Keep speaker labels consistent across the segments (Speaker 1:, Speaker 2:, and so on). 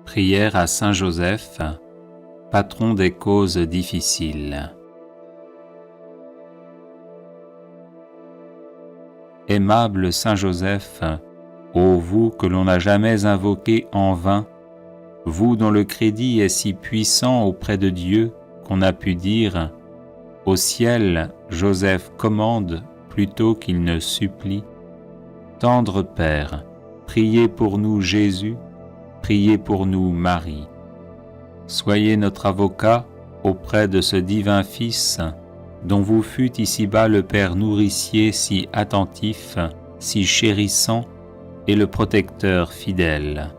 Speaker 1: Prière à Saint Joseph, patron des causes difficiles. Aimable Saint Joseph, ô vous que l'on n'a jamais invoqué en vain, vous dont le crédit est si puissant auprès de Dieu qu'on a pu dire « Au ciel, Joseph commande plutôt qu'il ne supplie ». Tendre Père, priez pour nous Jésus, priez pour nous Marie. Soyez notre avocat auprès de ce divin Fils, dont vous fûtes ici-bas le Père nourricier si attentif, si chérissant, et le protecteur fidèle.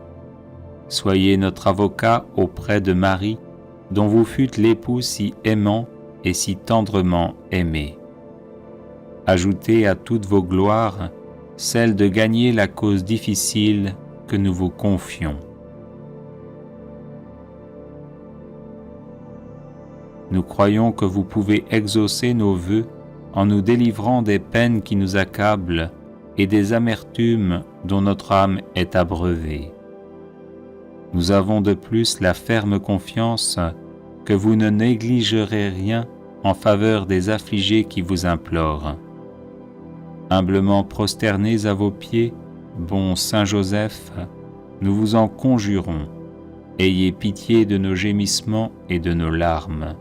Speaker 1: Soyez notre avocat auprès de Marie, dont vous fûtes l'époux si aimant et si tendrement aimé. Ajoutez à toutes vos gloires celle de gagner la cause difficile que nous vous confions. Nous croyons que vous pouvez exaucer nos vœux en nous délivrant des peines qui nous accablent et des amertumes dont notre âme est abreuvée. Nous avons de plus la ferme confiance que vous ne négligerez rien en faveur des affligés qui vous implorent. Humblement prosternés à vos pieds, bon Saint Joseph, nous vous en conjurons, ayez pitié de nos gémissements et de nos larmes.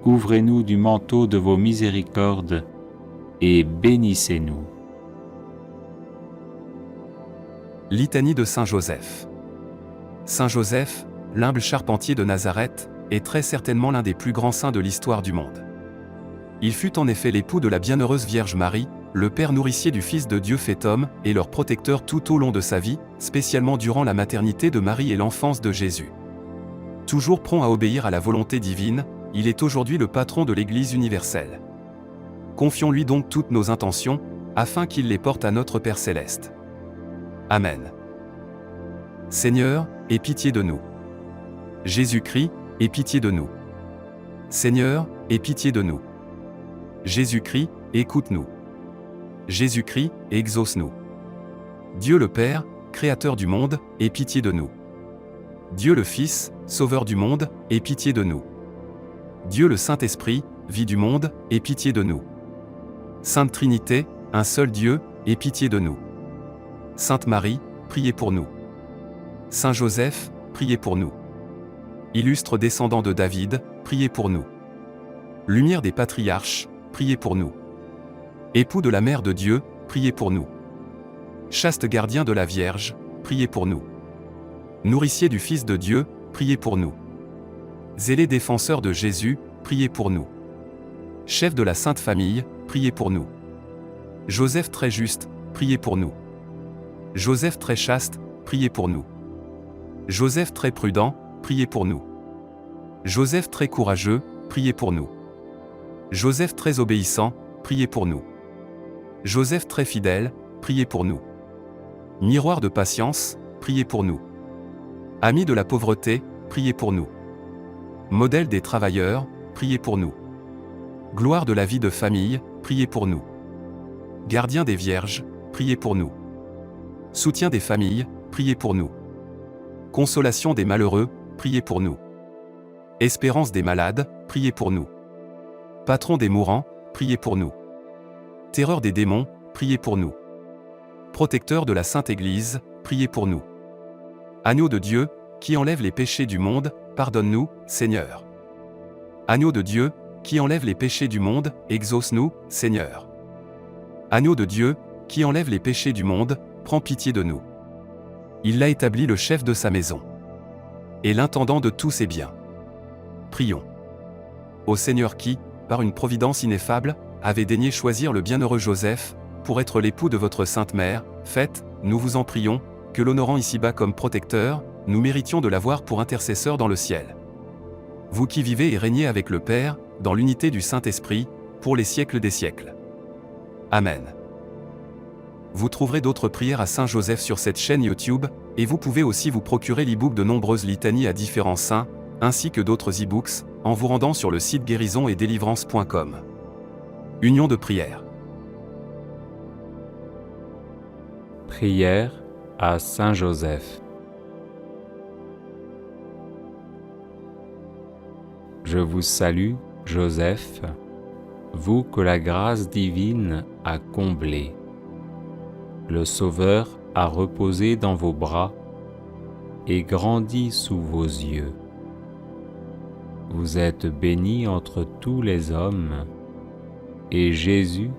Speaker 1: Couvrez-nous du manteau de vos miséricordes et bénissez-nous.
Speaker 2: Litanie de Saint Joseph. Saint Joseph, l'humble charpentier de Nazareth, est très certainement l'un des plus grands saints de l'histoire du monde. Il fut en effet l'époux de la bienheureuse Vierge Marie, le Père nourricier du Fils de Dieu fait homme et leur protecteur tout au long de sa vie, spécialement durant la maternité de Marie et l'enfance de Jésus. Toujours prompt à obéir à la volonté divine, il est aujourd'hui le patron de l'Église universelle. Confions-lui donc toutes nos intentions, afin qu'il les porte à notre Père céleste. Amen. Seigneur, aie pitié de nous. Jésus-Christ, aie pitié de nous. Seigneur, aie pitié de nous. Jésus-Christ, écoute-nous. Jésus-Christ, exauce-nous. Dieu le Père, Créateur du monde, aie pitié de nous. Dieu le Fils, Sauveur du monde, aie pitié de nous. Dieu le Saint-Esprit, vie du monde, aie pitié de nous. Sainte Trinité, un seul Dieu, aie pitié de nous. Sainte Marie, priez pour nous. Saint Joseph, priez pour nous. Illustre descendant de David, priez pour nous. Lumière des patriarches, priez pour nous. Époux de la Mère de Dieu, priez pour nous. Chaste gardien de la Vierge, priez pour nous. Nourricier du Fils de Dieu, priez pour nous. Zélé défenseur de Jésus, priez pour nous. Chef de la Sainte Famille, priez pour nous. Joseph très juste, priez pour nous. Joseph très chaste, priez pour nous. Joseph très prudent, priez pour nous. Joseph très courageux, priez pour nous. Joseph très obéissant, priez pour nous. Joseph très fidèle, priez pour nous. Miroir de patience, priez pour nous. Ami de la pauvreté, priez pour nous. Modèle des travailleurs, priez pour nous. Gloire de la vie de famille, priez pour nous. Gardien des vierges, priez pour nous. Soutien des familles, priez pour nous. Consolation des malheureux, priez pour nous. Espérance des malades, priez pour nous. Patron des mourants, priez pour nous. Terreur des démons, priez pour nous. Protecteur de la Sainte Église, priez pour nous. Agneau de Dieu, qui enlève les péchés du monde, pardonne-nous, Seigneur. Agneau de Dieu, qui enlève les péchés du monde, exauce-nous, Seigneur. Agneau de Dieu, qui enlève les péchés du monde, prends pitié de nous. Il l'a établi le chef de sa maison et l'intendant de tous ses biens. Prions. Ô Seigneur qui, par une providence ineffable, avez daigné choisir le bienheureux Joseph pour être l'époux de votre Sainte Mère, faites, nous vous en prions, que l'honorant ici-bas comme protecteur, nous méritions de l'avoir pour intercesseur dans le ciel. Vous qui vivez et régnez avec le Père, dans l'unité du Saint-Esprit, pour les siècles des siècles. Amen. Vous trouverez d'autres prières à Saint Joseph sur cette chaîne YouTube, et vous pouvez aussi vous procurer l'e-book de nombreuses litanies à différents saints, ainsi que d'autres e-books, en vous rendant sur le site guérisonetdélivrance.com. Union de prière.
Speaker 1: Prière à Saint Joseph. Je vous salue, Joseph, vous que la grâce divine a comblé. Le Sauveur a reposé dans vos bras et grandi sous vos yeux. Vous êtes bénie entre tous les hommes, et Jésus,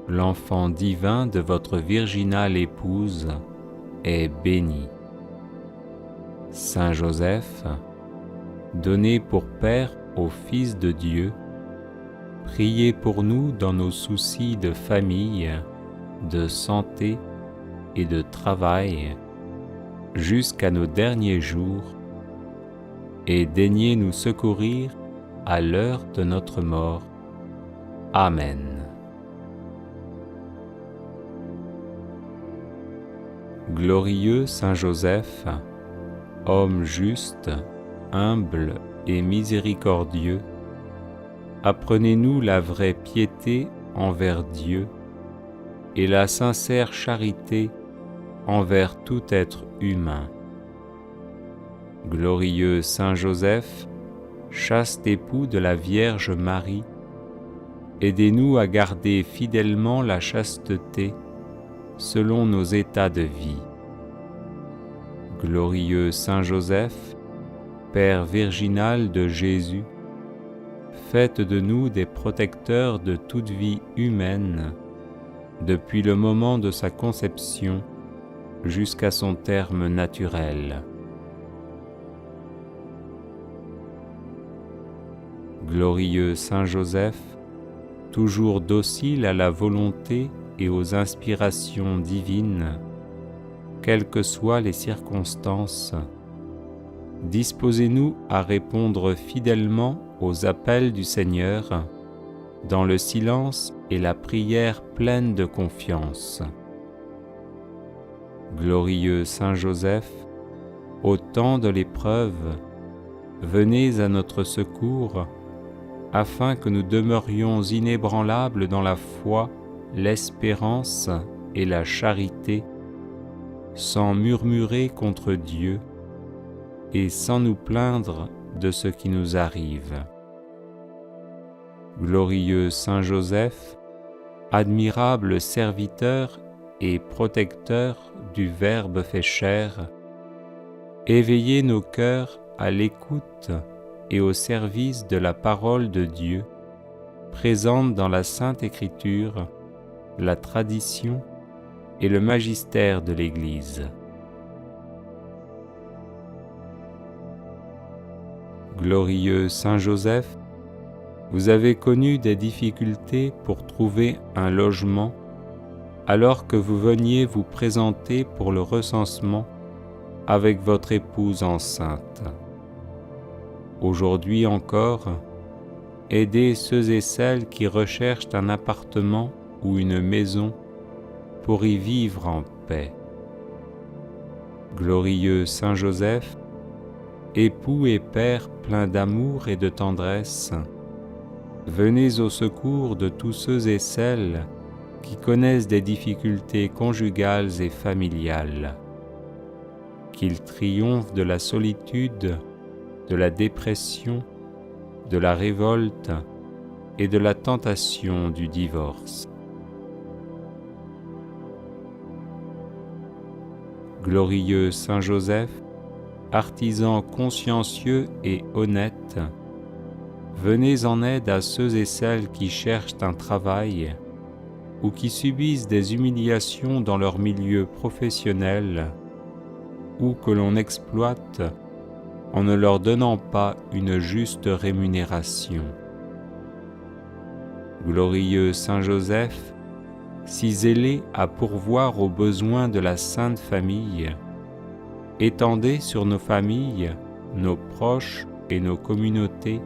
Speaker 1: l'enfant divin de votre virginale épouse, est béni. Saint Joseph, donné pour Père au Fils de Dieu, priez pour nous dans nos soucis de famille, de santé et de travail, jusqu'à nos derniers jours, et daignez nous secourir à l'heure de notre mort. Amen. Glorieux Saint Joseph, homme juste, humble et miséricordieux, apprenez-nous la vraie piété envers Dieu et la sincère charité envers tout être humain. Glorieux Saint Joseph, chaste époux de la Vierge Marie, aidez-nous à garder fidèlement la chasteté selon nos états de vie. Glorieux Saint Joseph, Père virginal de Jésus, faites de nous des protecteurs de toute vie humaine, depuis le moment de sa conception jusqu'à son terme naturel. Glorieux Saint Joseph, toujours docile à la volonté et aux inspirations divines, quelles que soient les circonstances, disposez-nous à répondre fidèlement aux appels du Seigneur dans le silence et la prière pleine de confiance. Glorieux Saint Joseph, au temps de l'épreuve, venez à notre secours afin que nous demeurions inébranlables dans la foi, l'espérance et la charité, sans murmurer contre Dieu et sans nous plaindre de ce qui nous arrive. Glorieux Saint Joseph, admirable serviteur et protecteur du Verbe fait chair, éveillez nos cœurs à l'écoute et au service de la parole de Dieu, présente dans la Sainte Écriture, la tradition et le magistère de l'Église. Glorieux Saint Joseph, vous avez connu des difficultés pour trouver un logement alors que vous veniez vous présenter pour le recensement avec votre épouse enceinte. Aujourd'hui encore, aidez ceux et celles qui recherchent un appartement ou une maison pour y vivre en paix. Glorieux Saint Joseph, époux et père plein d'amour et de tendresse, venez au secours de tous ceux et celles qui connaissent des difficultés conjugales et familiales. Qu'ils triomphent de la solitude, de la dépression, de la révolte et de la tentation du divorce. Glorieux Saint Joseph, artisan consciencieux et honnête, venez en aide à ceux et celles qui cherchent un travail ou qui subissent des humiliations dans leur milieu professionnel ou que l'on exploite en ne leur donnant pas une juste rémunération. Glorieux Saint Joseph, si zélé à pourvoir aux besoins de la Sainte Famille, étendez sur nos familles, nos proches et nos communautés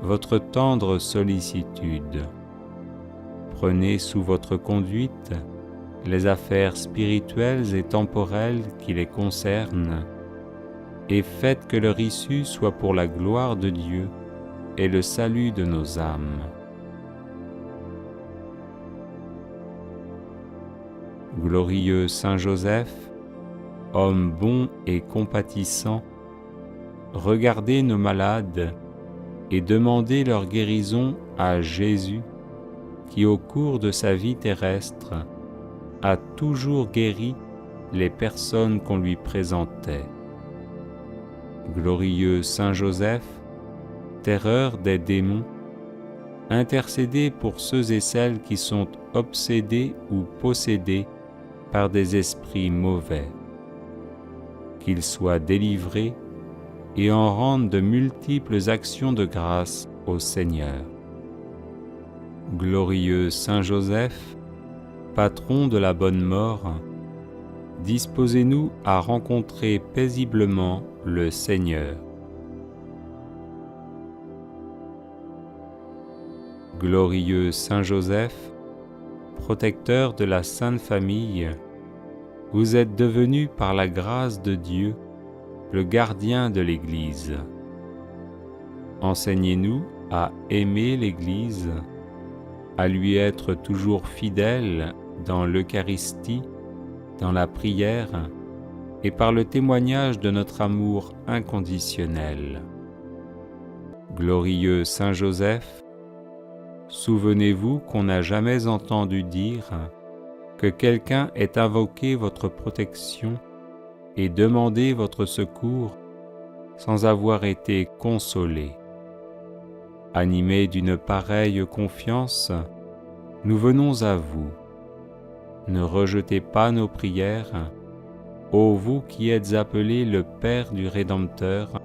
Speaker 1: votre tendre sollicitude. Prenez sous votre conduite les affaires spirituelles et temporelles qui les concernent, et faites que leur issue soit pour la gloire de Dieu et le salut de nos âmes. Glorieux Saint Joseph, homme bon et compatissant, regardez nos malades et demandez leur guérison à Jésus, qui au cours de sa vie terrestre a toujours guéri les personnes qu'on lui présentait. Glorieux Saint Joseph, terreur des démons, intercédez pour ceux et celles qui sont obsédés ou possédés par des esprits mauvais, qu'ils soient délivrés et en rendent de multiples actions de grâce au Seigneur. Glorieux Saint Joseph, patron de la bonne mort, disposez-nous à rencontrer paisiblement le Seigneur. Glorieux Saint Joseph, protecteur de la Sainte Famille, vous êtes devenu par la grâce de Dieu le gardien de l'Église. Enseignez-nous à aimer l'Église, à lui être toujours fidèle dans l'Eucharistie, dans la prière et par le témoignage de notre amour inconditionnel. Glorieux Saint Joseph, souvenez-vous qu'on n'a jamais entendu dire que quelqu'un ait invoqué votre protection et demandé votre secours sans avoir été consolé. Animés d'une pareille confiance, nous venons à vous. Ne rejetez pas nos prières, ô vous qui êtes appelé le Père du Rédempteur,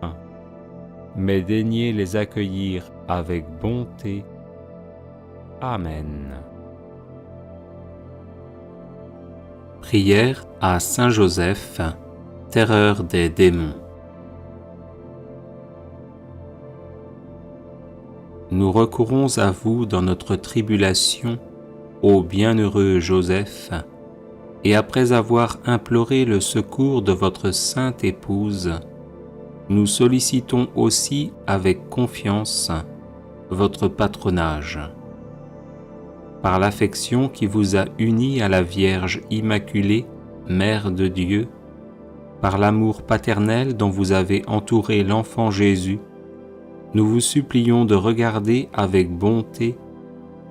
Speaker 1: mais daignez les accueillir avec bonté. Amen. Prière à Saint Joseph, terreur des démons. Nous recourons à vous dans notre tribulation, ô bienheureux Joseph, et après avoir imploré le secours de votre sainte épouse, nous sollicitons aussi avec confiance votre patronage. Par l'affection qui vous a unis à la Vierge Immaculée, Mère de Dieu, par l'amour paternel dont vous avez entouré l'enfant Jésus, nous vous supplions de regarder avec bonté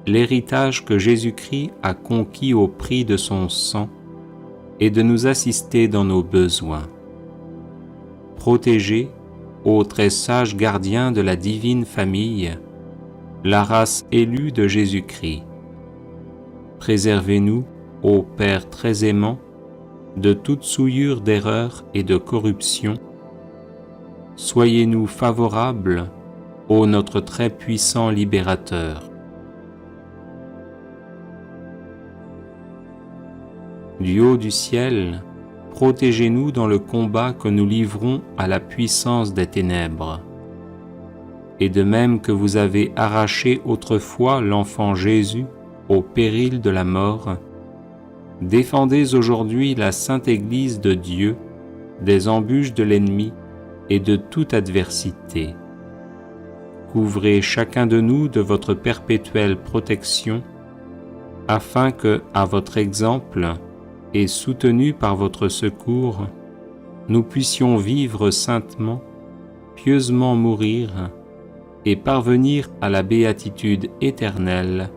Speaker 1: l'héritage que Jésus-Christ a conquis au prix de son sang et de nous assister dans nos besoins. Protégez, ô très sage gardien de la divine famille, la race élue de Jésus-Christ. Préservez-nous, ô Père très aimant, de toute souillure d'erreur et de corruption. Soyez-nous favorables, ô notre très puissant libérateur. Du haut du ciel, protégez-nous dans le combat que nous livrons à la puissance des ténèbres. Et de même que vous avez arraché autrefois l'enfant Jésus au péril de la mort, défendez aujourd'hui la Sainte Église de Dieu des embûches de l'ennemi et de toute adversité. Couvrez chacun de nous de votre perpétuelle protection, afin que, à votre exemple et soutenus par votre secours, nous puissions vivre saintement, pieusement mourir et parvenir à la béatitude éternelle.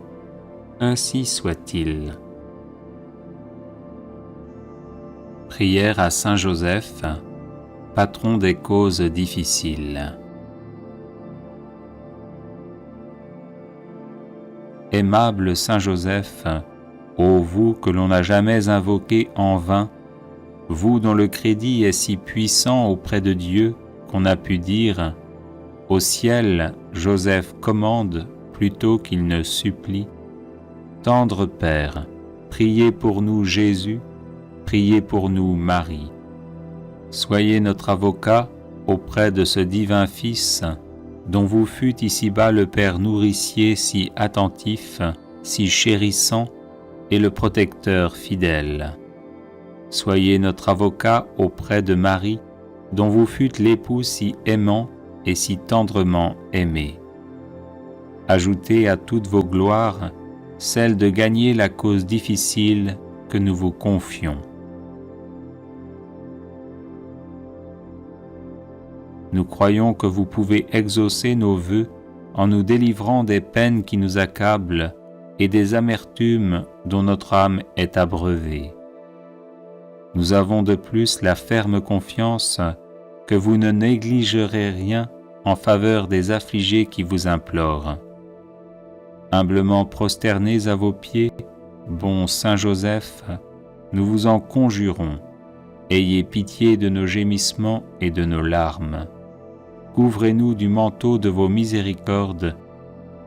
Speaker 1: Ainsi soit-il. Prière à Saint Joseph, patron des causes difficiles. Aimable Saint Joseph, ô vous que l'on n'a jamais invoqué en vain, vous dont le crédit est si puissant auprès de Dieu qu'on a pu dire « Au ciel, Joseph commande plutôt qu'il ne supplie ». Tendre Père, priez pour nous Jésus, priez pour nous Marie. Soyez notre avocat auprès de ce divin Fils, dont vous fûtes ici-bas le Père nourricier si attentif, si chérissant, et le protecteur fidèle. Soyez notre avocat auprès de Marie, dont vous fûtes l'époux si aimant et si tendrement aimé. Ajoutez à toutes vos gloires celle de gagner la cause difficile que nous vous confions. Nous croyons que vous pouvez exaucer nos vœux en nous délivrant des peines qui nous accablent et des amertumes dont notre âme est abreuvée. Nous avons de plus la ferme confiance que vous ne négligerez rien en faveur des affligés qui vous implorent. Humblement prosternés à vos pieds, bon Saint Joseph, nous vous en conjurons, ayez pitié de nos gémissements et de nos larmes. Couvrez-nous du manteau de vos miséricordes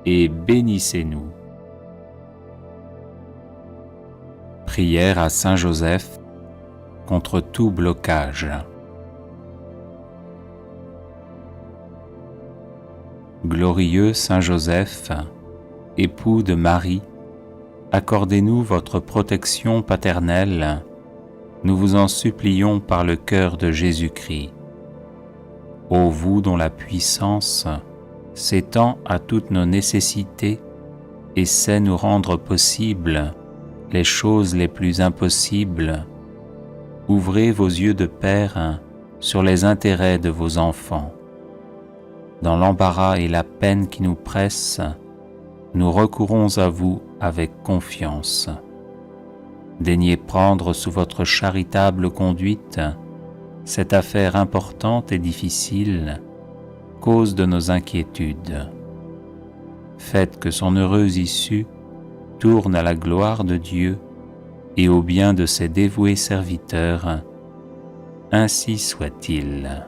Speaker 1: et bénissez-nous. Prière à Saint Joseph contre tout blocage. Glorieux Saint Joseph, époux de Marie, accordez-nous votre protection paternelle, nous vous en supplions par le cœur de Jésus-Christ. Ô vous dont la puissance s'étend à toutes nos nécessités et sait nous rendre possibles les choses les plus impossibles, ouvrez vos yeux de Père sur les intérêts de vos enfants. Dans l'embarras et la peine qui nous pressent, nous recourons à vous avec confiance. Daignez prendre sous votre charitable conduite cette affaire importante et difficile, cause de nos inquiétudes. Faites que son heureuse issue tourne à la gloire de Dieu et au bien de ses dévoués serviteurs. Ainsi soit-il.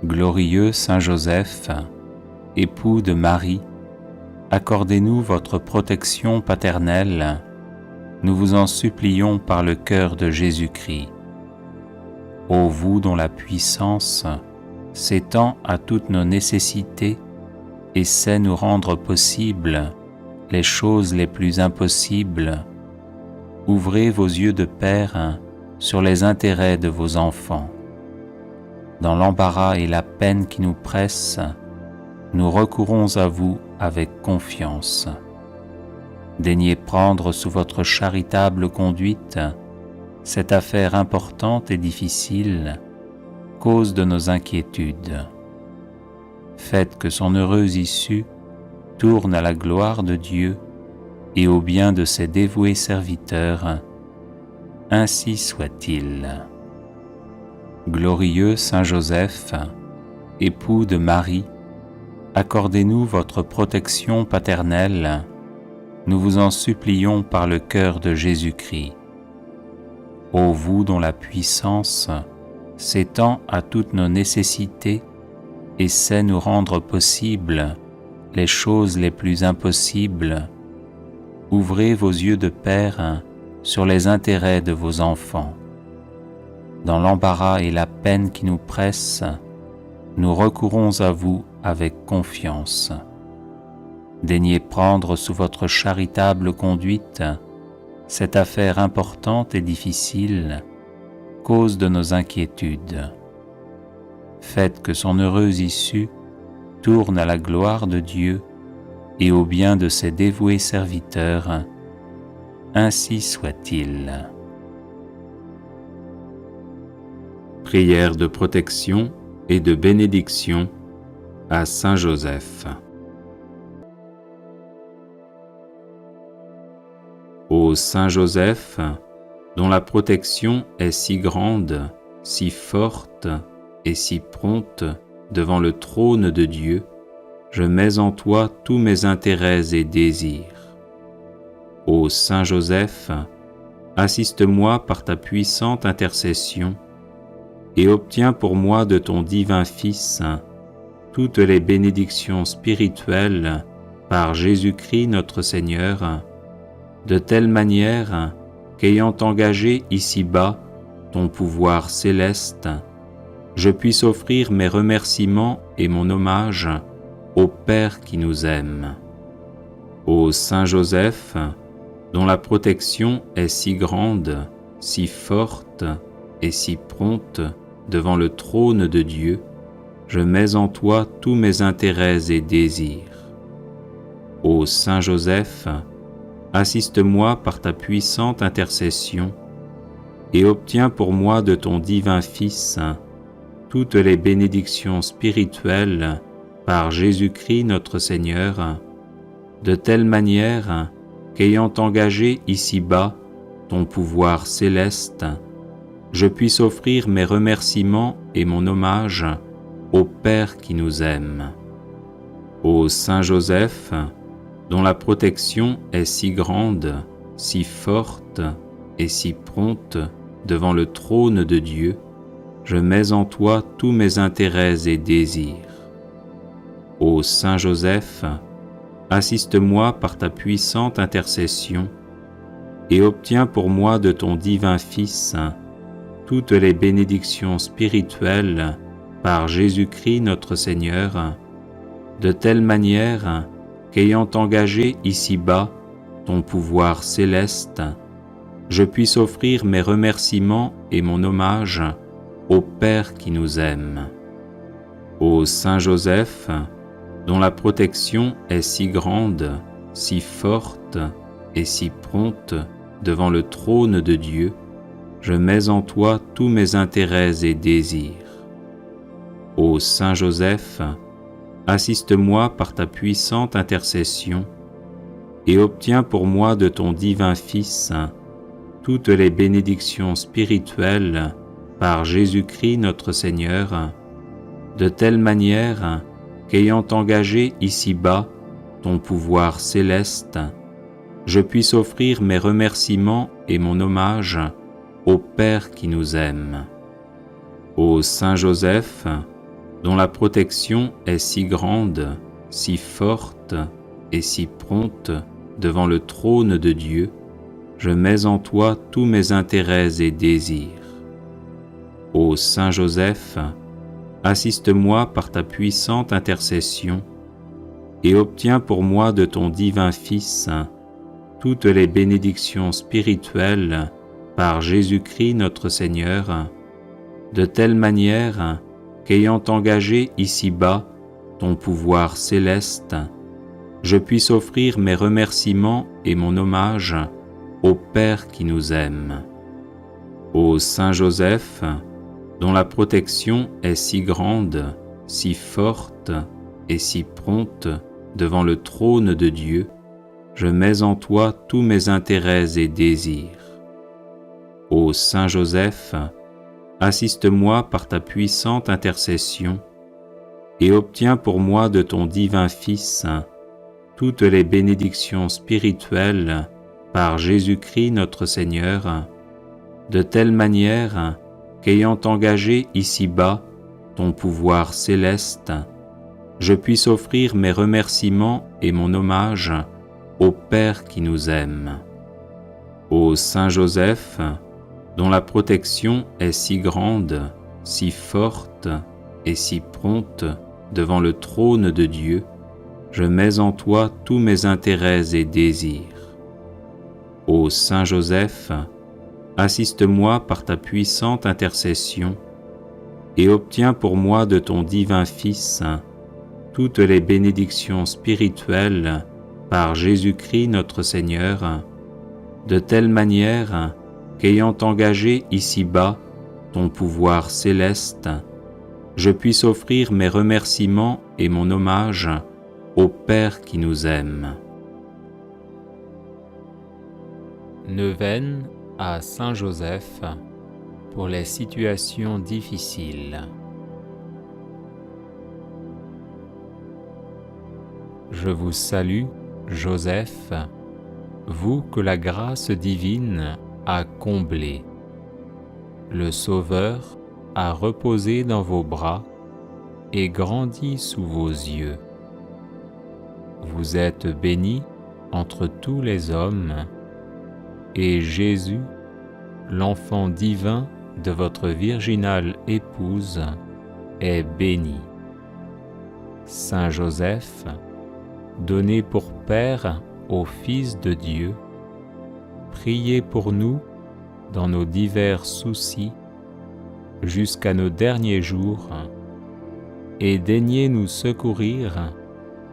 Speaker 1: Glorieux Saint Joseph, époux de Marie, accordez-nous votre protection paternelle, nous vous en supplions par le cœur de Jésus-Christ. Ô vous dont la puissance s'étend à toutes nos nécessités et sait nous rendre possibles les choses les plus impossibles, ouvrez vos yeux de Père sur les intérêts de vos enfants. Dans l'embarras et la peine qui nous pressent, nous recourons à vous avec confiance. Daignez prendre sous votre charitable conduite cette affaire importante et difficile, cause de nos inquiétudes. Faites que son heureuse issue tourne à la gloire de Dieu et au bien de ses dévoués serviteurs. Ainsi soit-il. Glorieux Saint Joseph, époux de Marie, accordez-nous votre protection paternelle, nous vous en supplions par le cœur de Jésus-Christ. Ô vous dont la puissance s'étend à toutes nos nécessités et sait nous rendre possibles les choses les plus impossibles, ouvrez vos yeux de Père sur les intérêts de vos enfants. Dans l'embarras et la peine qui nous pressent, nous recourons à vous avec confiance. Daignez prendre sous votre charitable conduite cette affaire importante et difficile, cause de nos inquiétudes. Faites que son heureuse issue tourne à la gloire de Dieu et au bien de ses dévoués serviteurs. Ainsi soit-il. Prière de protection et de bénédiction à Saint Joseph. Ô Saint Joseph, dont la protection est si grande, si forte et si prompte devant le trône de Dieu, je mets en toi tous mes intérêts et désirs. Ô Saint Joseph, assiste-moi par ta puissante intercession et obtiens pour moi de ton divin Fils toutes les bénédictions spirituelles par Jésus-Christ notre Seigneur, de telle manière qu'ayant engagé ici-bas ton pouvoir céleste, je puisse offrir mes remerciements et mon hommage au Père qui nous aime. Ô Saint Joseph, dont la protection est si grande, si forte et si prompte devant le trône de Dieu, je mets en toi tous mes intérêts et désirs. Ô Saint Joseph, assiste-moi par ta puissante intercession et obtiens pour moi de ton divin Fils toutes les bénédictions spirituelles par Jésus-Christ notre Seigneur, de telle manière qu'ayant engagé ici-bas ton pouvoir céleste, je puisse offrir mes remerciements et mon hommage au Père qui nous aime. Ô Saint Joseph, dont la protection est si grande, si forte et si prompte devant le trône de Dieu, je mets en toi tous mes intérêts et désirs. Ô Saint Joseph, assiste-moi par ta puissante intercession et obtiens pour moi de ton divin Fils toutes les bénédictions spirituelles par Jésus-Christ notre Seigneur, de telle manière qu'ayant engagé ici-bas ton pouvoir céleste, je puisse offrir mes remerciements et mon hommage au Père qui nous aime. Ô Saint Joseph, dont la protection est si grande, si forte et si prompte devant le trône de Dieu, je mets en toi tous mes intérêts et désirs. Ô Saint Joseph, assiste-moi par ta puissante intercession et obtiens pour moi de ton divin Fils toutes les bénédictions spirituelles par Jésus-Christ notre Seigneur, de telle manière qu'ayant engagé ici-bas ton pouvoir céleste, je puisse offrir mes remerciements et mon hommage au Père qui nous aime. Ô Saint Joseph, dont la protection est si grande, si forte et si prompte devant le trône de Dieu, je mets en toi tous mes intérêts et désirs. Ô Saint Joseph, assiste-moi par ta puissante intercession et obtiens pour moi de ton divin Fils toutes les bénédictions spirituelles par Jésus-Christ notre Seigneur, de telle manière qu'ayant engagé ici-bas ton pouvoir céleste, je puisse offrir mes remerciements et mon hommage au Père qui nous aime. Ô Saint Joseph, dont la protection est si grande, si forte et si prompte devant le trône de Dieu, je mets en toi tous mes intérêts et désirs. Ô Saint Joseph, assiste-moi par ta puissante intercession et obtiens pour moi de ton divin Fils toutes les bénédictions spirituelles par Jésus-Christ notre Seigneur, de telle manière qu'ayant engagé ici-bas ton pouvoir céleste, je puisse offrir mes remerciements et mon hommage au Père qui nous aime. Ô Saint Joseph, dont la protection est si grande, si forte et si prompte devant le trône de Dieu, je mets en toi tous mes intérêts et désirs. Ô Saint Joseph, assiste-moi par ta puissante intercession et obtiens pour moi de ton divin Fils toutes les bénédictions spirituelles par Jésus-Christ notre Seigneur, de telle manière qu'ayant engagé ici-bas ton pouvoir céleste, je puisse offrir mes remerciements et mon hommage au Père qui nous aime. Neuvaine à Saint Joseph pour les situations difficiles. Je vous salue, Joseph, vous que la grâce divine a comblé. Le Sauveur a reposé dans vos bras et grandi sous vos yeux. Vous êtes béni entre tous les hommes, et Jésus, l'enfant divin de votre virginale épouse, est béni. Saint Joseph, donné pour Père au Fils de Dieu, priez pour nous dans nos divers soucis jusqu'à nos derniers jours, et daignez nous secourir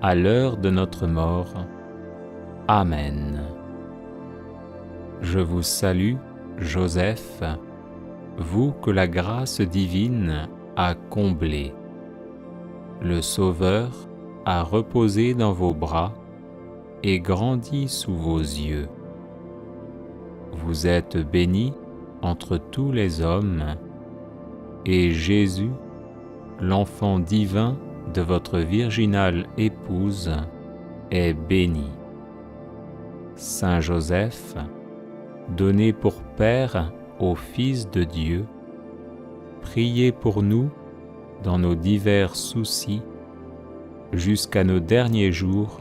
Speaker 1: à l'heure de notre mort. Amen. Je vous salue, Joseph, vous que la grâce divine a comblé. Le Sauveur a reposé dans vos bras et grandi sous vos yeux. Vous êtes bénie entre tous les hommes, et Jésus, l'enfant divin de votre virginale épouse, est béni. Saint Joseph, donné pour Père au Fils de Dieu, priez pour nous dans nos divers soucis jusqu'à nos derniers jours,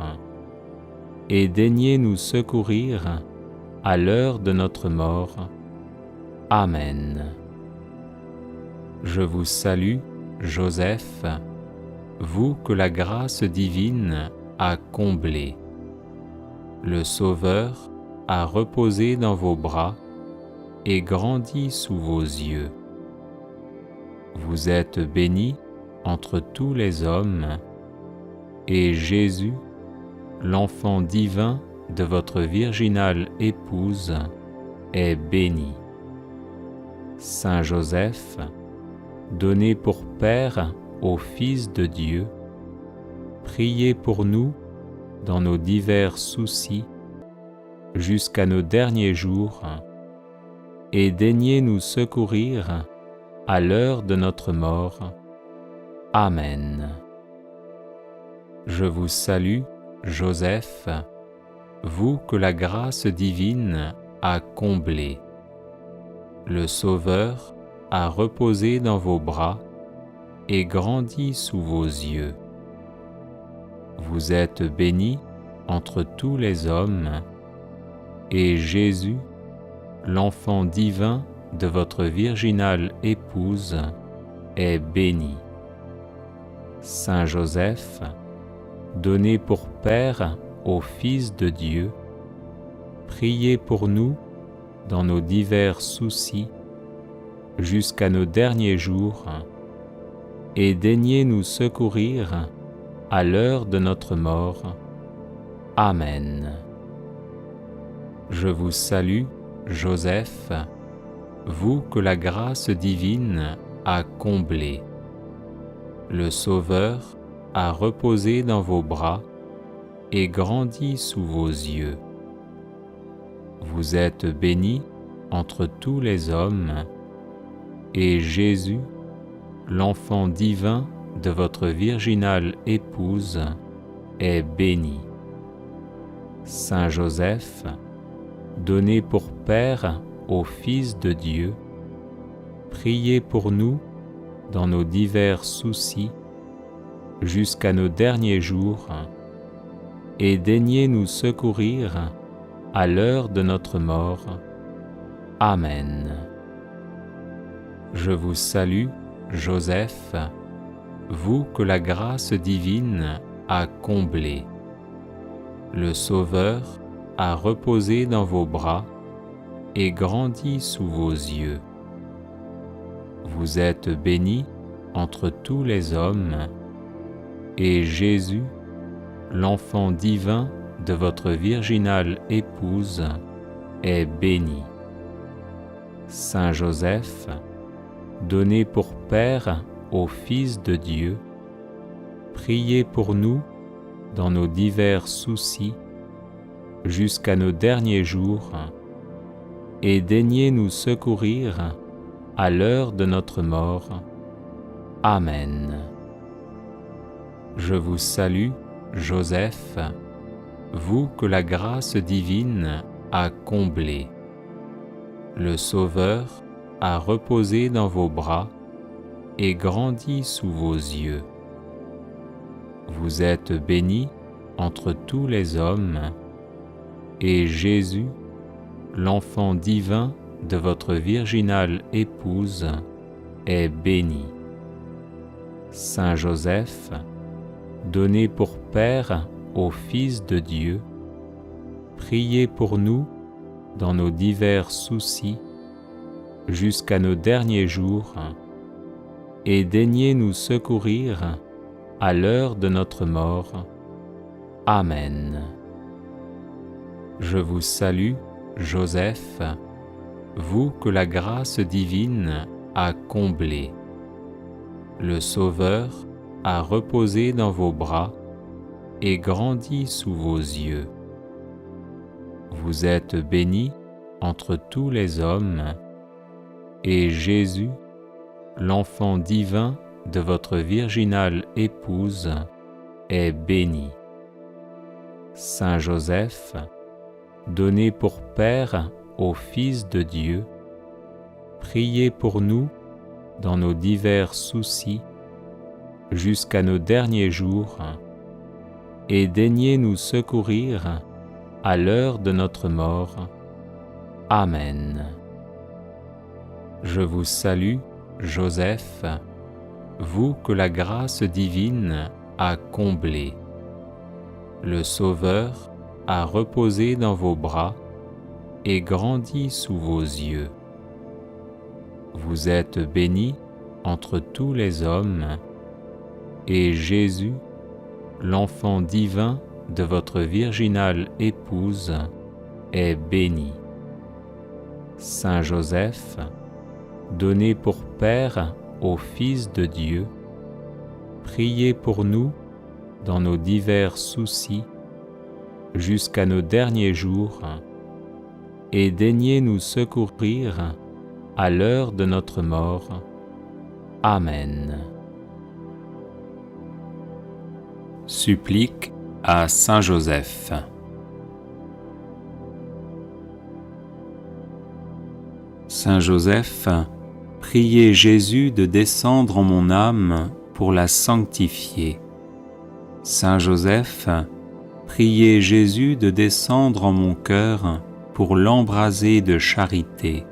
Speaker 1: et daignez nous secourir à l'heure de notre mort. Amen. Je vous salue, Joseph, vous que la grâce divine a comblé. Le Sauveur a reposé dans vos bras et grandi sous vos yeux. Vous êtes bénie entre tous les hommes, et Jésus, l'enfant divin de votre virginale épouse, est béni. Saint Joseph, donné pour Père au Fils de Dieu, priez pour nous dans nos divers soucis jusqu'à nos derniers jours, et daignez nous secourir à l'heure de notre mort. Amen. Je vous salue, Joseph, vous que la grâce divine a comblé. Le Sauveur a reposé dans vos bras et grandi sous vos yeux. Vous êtes bénie entre tous les hommes, et Jésus, l'enfant divin de votre virginale épouse, est béni. Saint Joseph, donné pour Père au Fils de Dieu, priez pour nous dans nos divers soucis jusqu'à nos derniers jours, et daignez nous secourir à l'heure de notre mort. Amen. Je vous salue, Joseph, vous que la grâce divine a comblé. Le Sauveur a reposé dans vos bras et grandi sous vos yeux. Vous êtes bénie entre tous les hommes, et Jésus, l'enfant divin de votre virginale épouse, est béni. Saint Joseph, donné pour Père au Fils de Dieu, priez pour nous dans nos divers soucis jusqu'à nos derniers jours, et daignez nous secourir à l'heure de notre mort. Amen. Je vous salue, Joseph, vous que la grâce divine a comblé. Le Sauveur a reposé dans vos bras et grandi sous vos yeux. Vous êtes bénie entre tous les hommes, et Jésus, l'enfant divin de votre virginale épouse, est béni. Saint Joseph, donné pour Père au Fils de Dieu, priez pour nous dans nos divers soucis jusqu'à nos derniers jours, et daignez nous secourir à l'heure de notre mort. Amen. Je vous salue, Joseph, vous que la grâce divine a comblé. Le Sauveur a reposé dans vos bras et grandi sous vos yeux. Vous êtes bénie entre tous les hommes, et Jésus, l'enfant divin de votre virginale épouse, est béni. Saint Joseph, donné pour Père au Fils de Dieu, priez pour nous dans nos divers soucis jusqu'à nos derniers jours, et daignez nous secourir à l'heure de notre mort. Amen. Je vous salue, Joseph, vous que la grâce divine a comblé. Le Sauveur a reposé dans vos bras et grandi sous vos yeux. Vous êtes bénie entre tous les hommes, et Jésus, l'enfant divin de votre virginale épouse, est béni. Saint Joseph, donné pour Père au Fils de Dieu, priez pour nous dans nos divers soucis jusqu'à nos derniers jours, et daignez nous secourir à l'heure de notre mort. Amen. Je vous salue, Joseph, vous que la grâce divine a comblé. Le Sauveur a reposé dans vos bras et grandi sous vos yeux. Vous êtes bénie entre tous les hommes, et Jésus, l'enfant divin de votre virginale épouse, est béni. Saint Joseph, donné pour Père au Fils de Dieu, priez pour nous dans nos divers soucis jusqu'à nos derniers jours, et daignez nous secourir à l'heure de notre mort. Amen. Supplique à Saint Joseph. Saint Joseph, priez Jésus de descendre en mon âme pour la sanctifier. Saint Joseph, priez Jésus de descendre en mon cœur pour l'embraser de charité.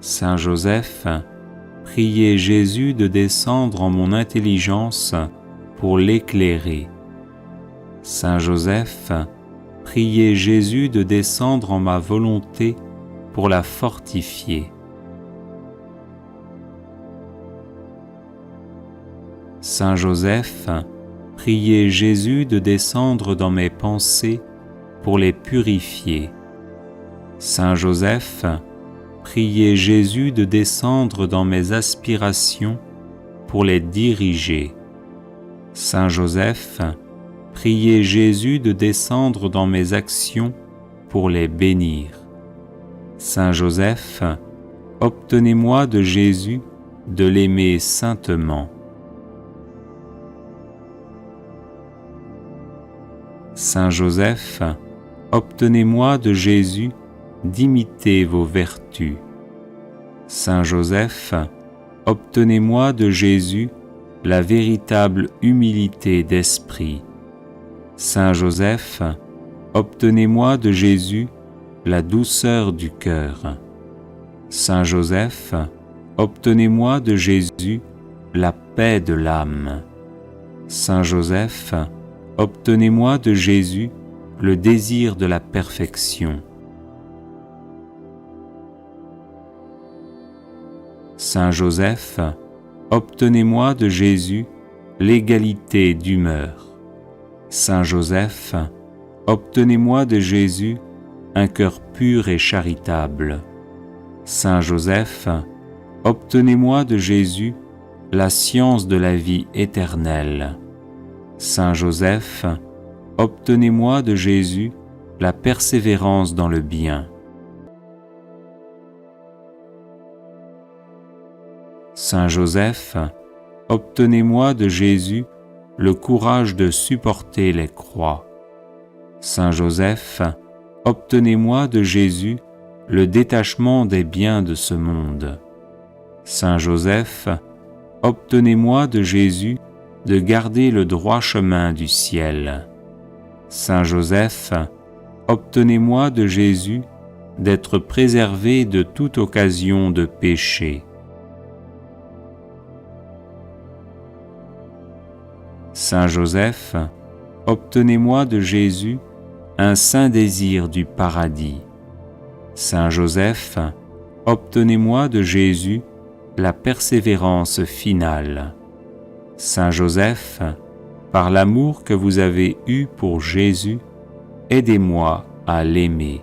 Speaker 1: Saint Joseph, priez Jésus de descendre en mon intelligence pour l'éclairer. Saint Joseph, priez Jésus de descendre en ma volonté pour la fortifier. Saint Joseph, priez Jésus de descendre dans mes pensées pour les purifier. Saint Joseph, priez Jésus de descendre dans mes aspirations pour les diriger. Saint Joseph, priez Jésus de descendre dans mes actions pour les bénir. Saint Joseph, obtenez-moi de Jésus de l'aimer saintement. Saint Joseph, obtenez-moi de Jésus d'imiter vos vertus. Saint Joseph, obtenez-moi de Jésus la véritable humilité d'esprit. Saint Joseph, obtenez-moi de Jésus la douceur du cœur. Saint Joseph, obtenez-moi de Jésus la paix de l'âme. Saint Joseph, obtenez-moi de Jésus le désir de la perfection. Saint Joseph, obtenez-moi de Jésus l'égalité d'humeur. Saint Joseph, obtenez-moi de Jésus un cœur pur et charitable. Saint Joseph, obtenez-moi de Jésus la science de la vie éternelle. Saint Joseph, obtenez-moi de Jésus la persévérance dans le bien. Saint Joseph, obtenez-moi de Jésus le courage de supporter les croix. Saint Joseph, obtenez-moi de Jésus le détachement des biens de ce monde. Saint Joseph, obtenez-moi de Jésus de garder le droit chemin du ciel. Saint Joseph, obtenez-moi de Jésus d'être préservé de toute occasion de péché. Saint Joseph, obtenez-moi de Jésus un saint désir du paradis. Saint Joseph, obtenez-moi de Jésus la persévérance finale. Saint Joseph, par l'amour que vous avez eu pour Jésus, aidez-moi à l'aimer.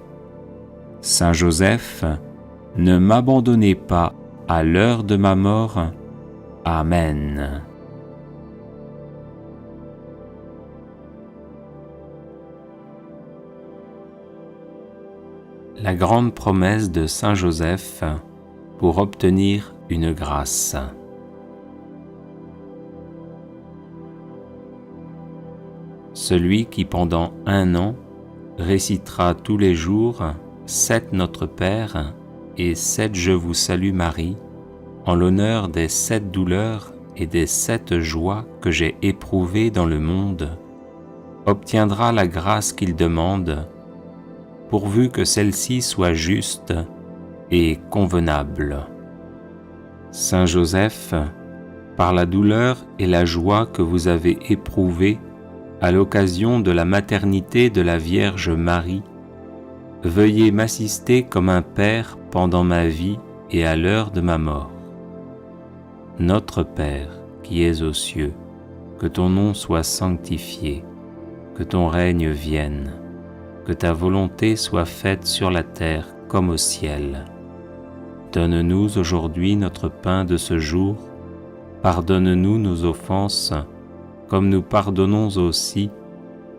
Speaker 1: Saint Joseph, ne m'abandonnez pas à l'heure de ma mort. Amen. La grande promesse de Saint Joseph pour obtenir une grâce. Celui qui pendant 1 an récitera tous les jours 7 Notre Père et 7 Je vous salue Marie, en l'honneur des 7 douleurs et des 7 joies que j'ai éprouvées dans le monde, obtiendra la grâce qu'il demande, pourvu que celle-ci soit juste et convenable. Saint Joseph, par la douleur et la joie que vous avez éprouvées à l'occasion de la maternité de la Vierge Marie, veuillez m'assister comme un Père pendant ma vie et à l'heure de ma mort. Notre Père, qui es aux cieux, que ton nom soit sanctifié, que ton règne vienne, que ta volonté soit faite sur la terre comme au ciel. Donne-nous aujourd'hui notre pain de ce jour, pardonne-nous nos offenses, comme nous pardonnons aussi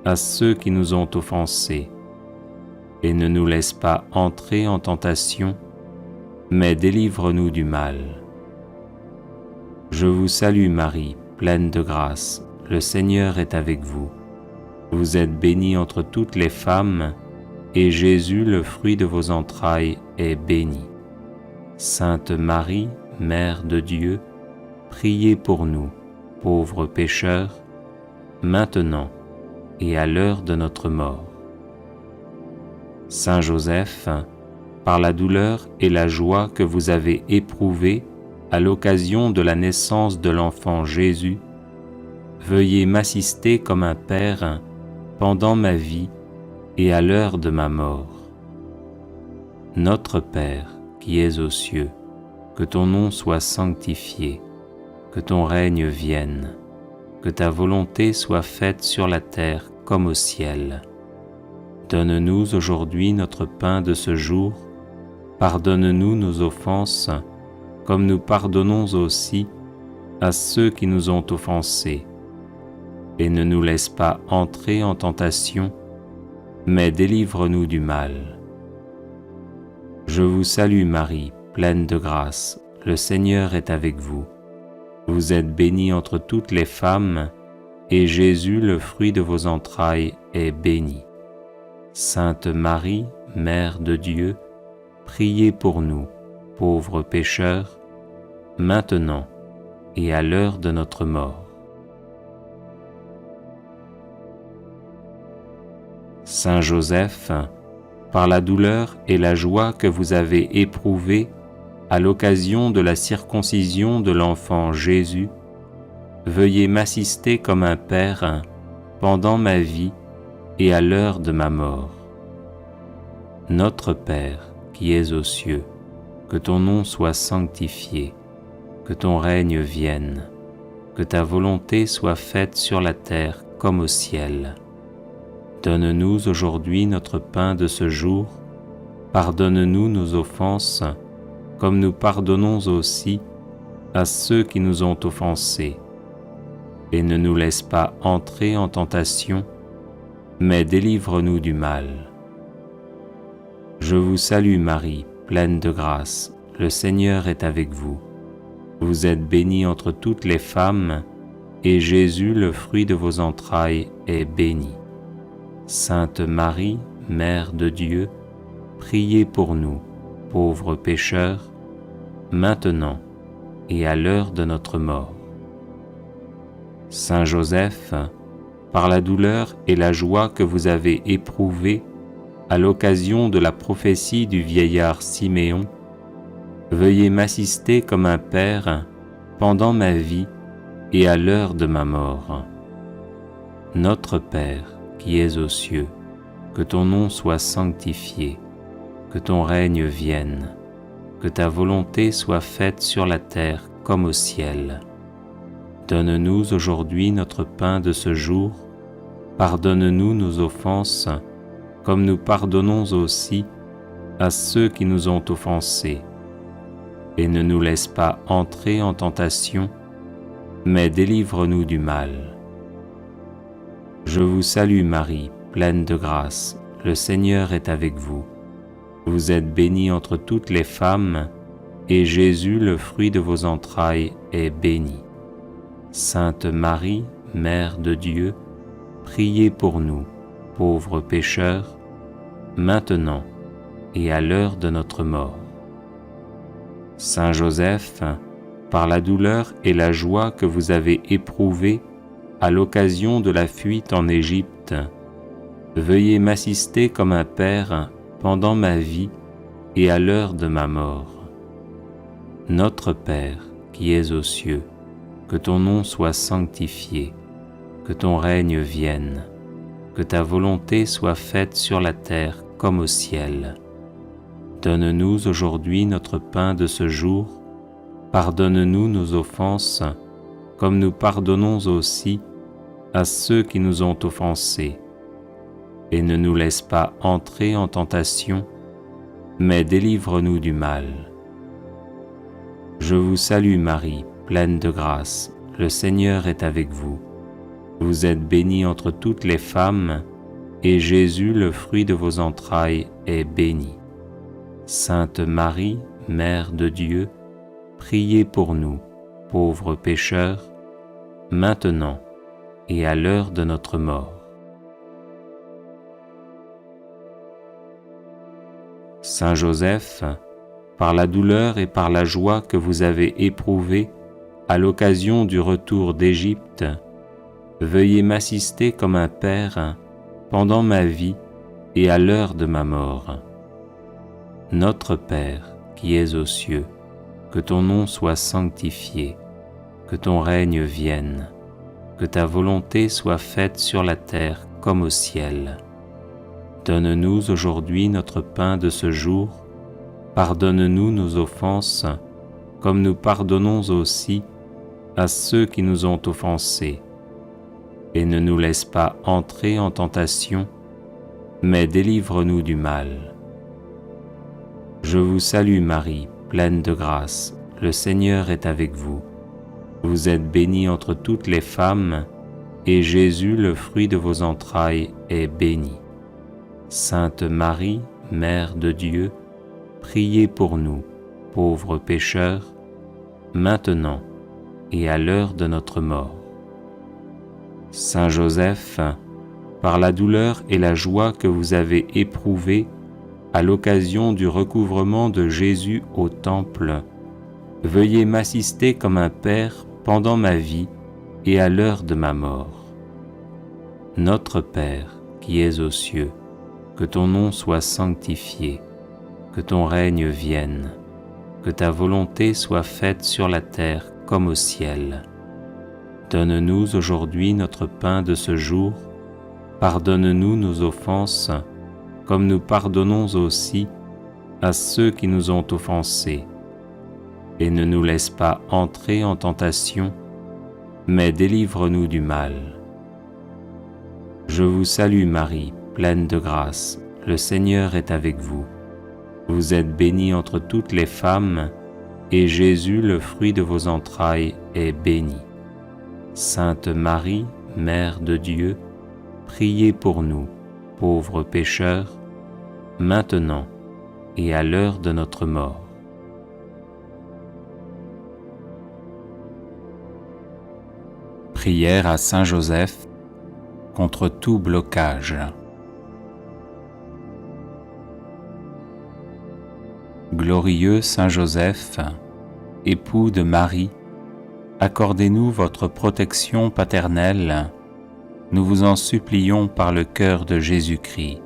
Speaker 1: à ceux qui nous ont offensés. Et ne nous laisse pas entrer en tentation, mais délivre-nous du mal. Je vous salue Marie, pleine de grâce, le Seigneur est avec vous. Vous êtes bénie entre toutes les femmes, et Jésus, le fruit de vos entrailles, est béni. Sainte Marie, Mère de Dieu, priez pour nous, pauvres pécheurs, maintenant et à l'heure de notre mort. Saint Joseph, par la douleur et la joie que vous avez éprouvées à l'occasion de la naissance de l'enfant Jésus, veuillez m'assister comme un Père pendant ma vie et à l'heure de ma mort. Notre Père, qui es aux cieux, que ton nom soit sanctifié, que ton règne vienne, que ta volonté soit faite sur la terre comme au ciel. Donne-nous aujourd'hui notre pain de ce jour, pardonne-nous nos offenses, comme nous pardonnons aussi à ceux qui nous ont offensés. Et ne nous laisse pas entrer en tentation, mais délivre-nous du mal. Je vous salue Marie, pleine de grâce, le Seigneur est avec vous. Vous êtes bénie entre toutes les femmes, et Jésus, le fruit de vos entrailles, est béni. Sainte Marie, Mère de Dieu, priez pour nous, pauvres pécheurs, maintenant et à l'heure de notre mort. Saint Joseph, par la douleur et la joie que vous avez éprouvées à l'occasion de la circoncision de l'enfant Jésus, veuillez m'assister comme un Père pendant ma vie et à l'heure de ma mort. Notre Père, qui es aux cieux, que ton nom soit sanctifié, que ton règne vienne, que ta volonté soit faite sur la terre comme au ciel. Donne-nous aujourd'hui notre pain de ce jour, pardonne-nous nos offenses, comme nous pardonnons aussi à ceux qui nous ont offensés. Et ne nous laisse pas entrer en tentation, mais délivre-nous du mal. Je vous salue Marie, pleine de grâce, le Seigneur est avec vous. Vous êtes bénie entre toutes les femmes, et Jésus, le fruit de vos entrailles, est béni. Sainte Marie, Mère de Dieu, priez pour nous, pauvres pécheurs, maintenant et à l'heure de notre mort. Saint Joseph, par la douleur et la joie que vous avez éprouvées à l'occasion de la prophétie du vieillard Siméon, veuillez m'assister comme un Père pendant ma vie et à l'heure de ma mort. Notre Père, qui es aux cieux, que ton nom soit sanctifié, que ton règne vienne, que ta volonté soit faite sur la terre comme au ciel. Donne-nous aujourd'hui notre pain de ce jour, pardonne-nous nos offenses, comme nous pardonnons aussi à ceux qui nous ont offensés. Et ne nous laisse pas entrer en tentation, mais délivre-nous du mal. Je vous salue Marie, pleine de grâce, le Seigneur est avec vous. Vous êtes bénie entre toutes les femmes, et Jésus, le fruit de vos entrailles, est béni. Sainte Marie, Mère de Dieu, priez pour nous, pauvres pécheurs, maintenant et à l'heure de notre mort. Saint Joseph, par la douleur et la joie que vous avez éprouvées à l'occasion de la fuite en Égypte, veuillez m'assister comme un père pendant ma vie et à l'heure de ma mort. Notre Père, qui es aux cieux, que ton nom soit sanctifié, que ton règne vienne, que ta volonté soit faite sur la terre comme au ciel. Donne-nous aujourd'hui notre pain de ce jour, pardonne-nous nos offenses, comme nous pardonnons aussi à ceux qui nous ont offensés. Et ne nous laisse pas entrer en tentation, mais délivre-nous du mal. Je vous salue Marie, pleine de grâce, le Seigneur est avec vous. Vous êtes bénie entre toutes les femmes, et Jésus, le fruit de vos entrailles, est béni. Sainte Marie, Mère de Dieu, priez pour nous, pauvres pécheurs, maintenant et à l'heure de notre mort. Saint Joseph, par la douleur et par la joie que vous avez éprouvées à l'occasion du retour d'Égypte, veuillez m'assister comme un père pendant ma vie et à l'heure de ma mort. Notre Père, qui es aux cieux, que ton nom soit sanctifié, que ton règne vienne, que ta volonté soit faite sur la terre comme au ciel. Donne-nous aujourd'hui notre pain de ce jour, pardonne-nous nos offenses, comme nous pardonnons aussi à ceux qui nous ont offensés. Et ne nous laisse pas entrer en tentation, mais délivre-nous du mal. Je vous salue Marie, pleine de grâce, le Seigneur est avec vous. Vous êtes bénie entre toutes les femmes, et Jésus, le fruit de vos entrailles, est béni. Sainte Marie, Mère de Dieu, priez pour nous, pauvres pécheurs, maintenant et à l'heure de notre mort. Saint Joseph, par la douleur et la joie que vous avez éprouvées à l'occasion du recouvrement de Jésus au Temple, veuillez m'assister comme un père pendant ma vie et à l'heure de ma mort. Notre Père, qui es aux cieux, que ton nom soit sanctifié, que ton règne vienne, que ta volonté soit faite sur la terre comme au ciel. Donne-nous aujourd'hui notre pain de ce jour, pardonne-nous nos offenses, comme nous pardonnons aussi à ceux qui nous ont offensés. Et ne nous laisse pas entrer en tentation, mais délivre-nous du mal. Je vous salue Marie, pleine de grâce, le Seigneur est avec vous. Vous êtes bénie entre toutes les femmes, et Jésus, le fruit de vos entrailles, est béni. Sainte Marie, Mère de Dieu, priez pour nous, pauvres pécheurs, maintenant et à l'heure de notre mort. Prière à Saint Joseph contre tout blocage. Glorieux Saint Joseph, époux de Marie, accordez-nous votre protection paternelle, nous vous en supplions par le cœur de Jésus-Christ.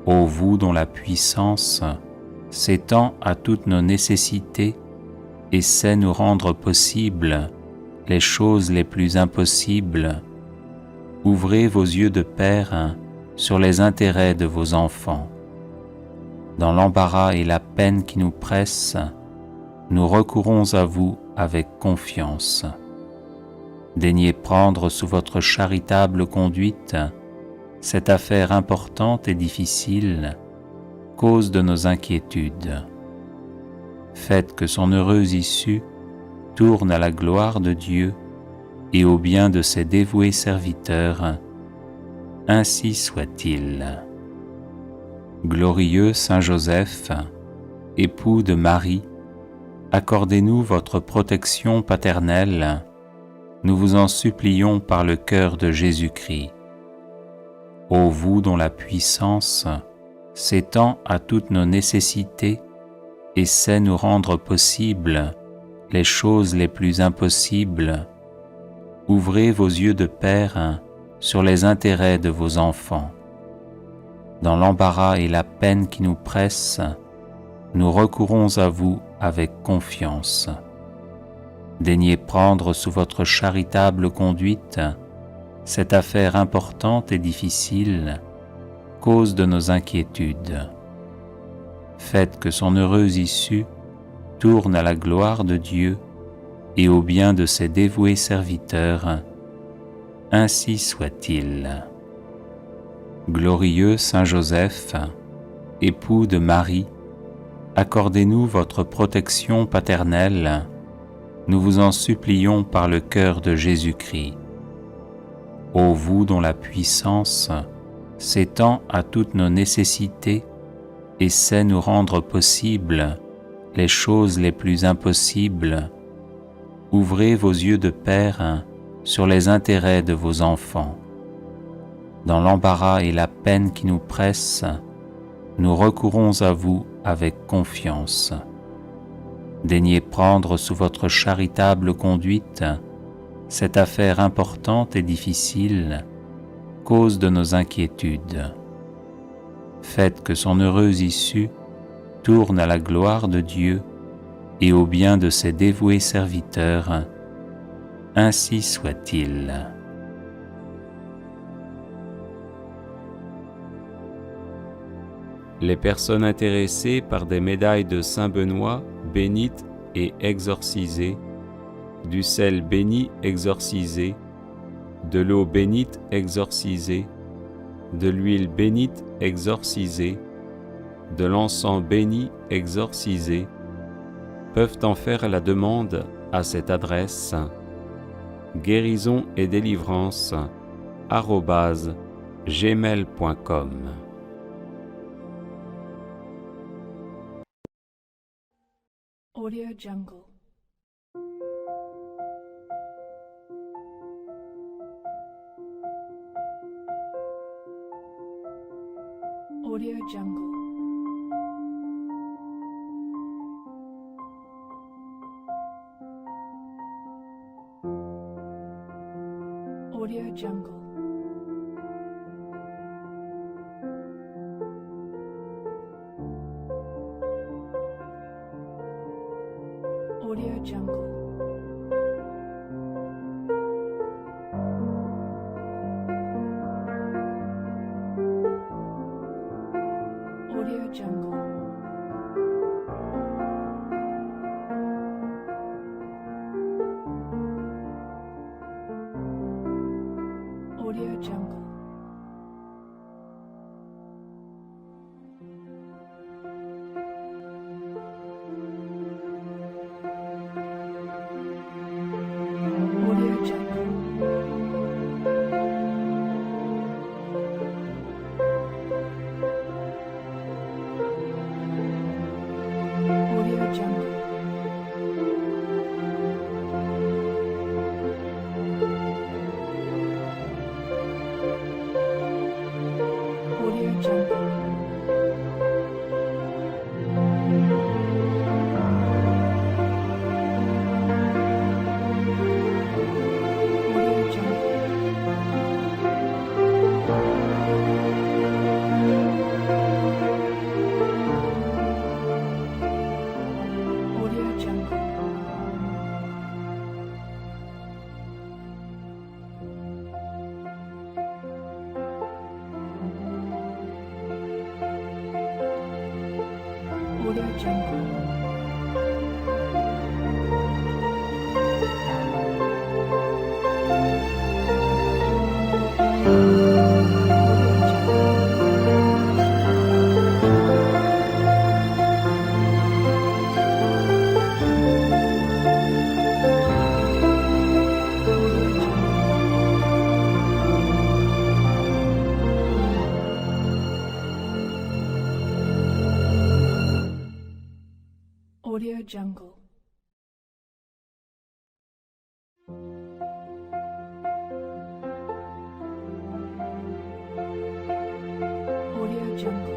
Speaker 1: Ô vous dont la puissance s'étend à toutes nos nécessités et sait nous rendre possibles les choses les plus impossibles, ouvrez vos yeux de Père sur les intérêts de vos enfants. Dans l'embarras et la peine qui nous pressent, nous recourons à vous avec confiance. Daignez prendre sous votre charitable conduite cette affaire importante et difficile, cause de nos inquiétudes. Faites que son heureuse issue tourne à la gloire de Dieu et au bien de ses dévoués serviteurs. Ainsi soit-il. Glorieux Saint Joseph, époux de Marie, accordez-nous votre protection paternelle, nous vous en supplions par le cœur de Jésus-Christ. Ô vous dont la puissance s'étend à toutes nos nécessités et sait nous rendre possibles les choses les plus impossibles, ouvrez vos yeux de Père sur les intérêts de vos enfants. Dans l'embarras et la peine qui nous pressent, nous recourons à vous avec confiance. Daignez prendre sous votre charitable conduite cette affaire importante et difficile, cause de nos inquiétudes. Faites que son heureuse issue tourne à la gloire de Dieu et au bien de ses dévoués serviteurs. Ainsi soit-il. Glorieux Saint Joseph, époux de Marie, accordez-nous votre protection paternelle, nous vous en supplions par le cœur de Jésus-Christ. Ô vous dont la puissance s'étend à toutes nos nécessités et sait nous rendre possibles les choses les plus impossibles, ouvrez vos yeux de Père sur les intérêts de vos enfants. Dans l'embarras et la peine qui nous pressent, nous recourons à vous avec confiance. Daignez prendre sous votre charitable conduite cette affaire importante et difficile, cause de nos inquiétudes. Faites que son heureuse issue tourne à la gloire de Dieu et au bien de ses dévoués serviteurs. Ainsi soit-il. Les personnes intéressées par des médailles de Saint Benoît bénites et exorcisées, du sel béni exorcisé, de l'eau bénite exorcisée, de l'huile bénite exorcisée, de l'encens béni exorcisé, peuvent en faire la demande à cette adresse guérison et délivrance @gmail.com.
Speaker 3: Audio Jungle. Audio Jungle. Audio Jungle. Audio Jungle. Audio Jungle. Audio Jungle. Audio Jungle. Audio Jungle. Audio Jungle. Audio Jungle. Audio Jungle. Audio Jungle. Jungle. Audio Jungle.